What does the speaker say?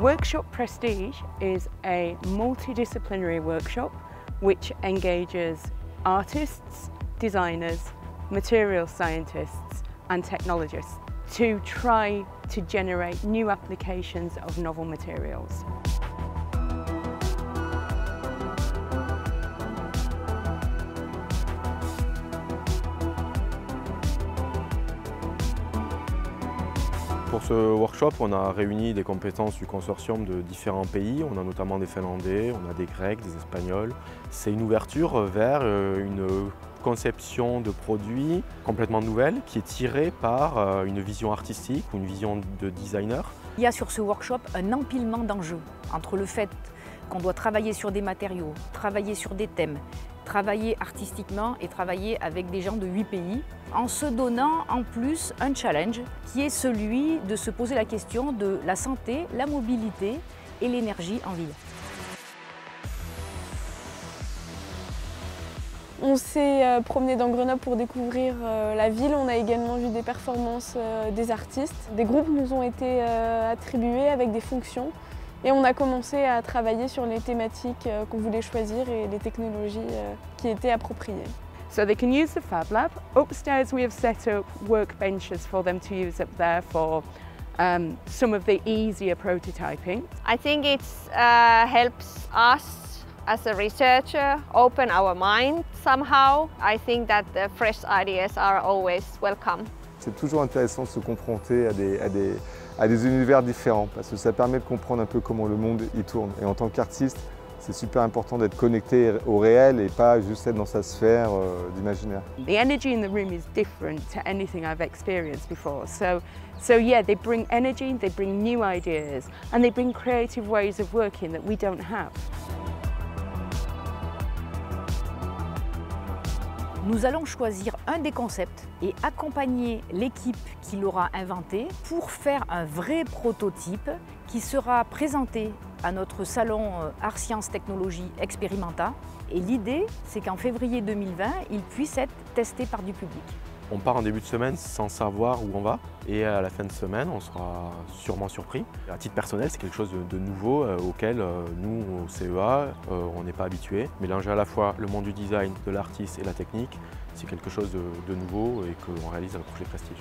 Workshop Prestige is a multidisciplinary workshop which engages artists, designers, material scientists and technologists to try to generate new applications of novel materials. Pour ce workshop, on a réuni des compétences du consortium de différents pays. On a notamment des Finlandais, on a des Grecs, des Espagnols. C'est une ouverture vers une conception de produits complètement nouvelle qui est tirée par une vision artistique ou une vision de designer. Il y a sur ce workshop un empilement d'enjeux entre le fait qu'on doit travailler sur des matériaux, travailler sur des thèmes, travailler artistiquement et travailler avec des gens de 8 pays, en se donnant en plus un challenge qui est celui de se poser la question de la santé, la mobilité et l'énergie en ville. On s'est promené dans Grenoble pour découvrir la ville. On a également vu des performances des artistes. Des groupes nous ont été attribués avec des fonctions. Et on a commencé à travailler sur les thématiques qu'on voulait choisir et les technologies qui étaient appropriées. So they can use the Fab Lab. Upstairs we have set up workbenches for them to use up there for some of the easier prototyping. I think it helps us as a researcher open our mind somehow. I think that the fresh ideas are always welcome. C'est toujours intéressant de se confronter à des univers différents parce que ça permet de comprendre un peu comment le monde y tourne. Et en tant qu'artiste, c'est super important d'être connecté au réel et pas juste être dans sa sphère d'imaginaire. The energy in the room is different to anything I've experienced before. So yeah, they bring energy, they bring new ideas and they bring creative ways of working that we don't have. Nous allons choisir un des concepts et accompagner l'équipe qui l'aura inventé pour faire un vrai prototype qui sera présenté à notre salon Art Sciences Technologies Experimenta. Et l'idée, c'est qu'en février 2020, il puisse être testé par du public. On part en début de semaine sans savoir où on va et à la fin de semaine, on sera sûrement surpris. À titre personnel, c'est quelque chose de nouveau auquel nous, au CEA, on n'est pas habitués. Mélanger à la fois le monde du design, de l'artiste et la technique, c'est quelque chose de nouveau et qu'on réalise dans le projet Prestige.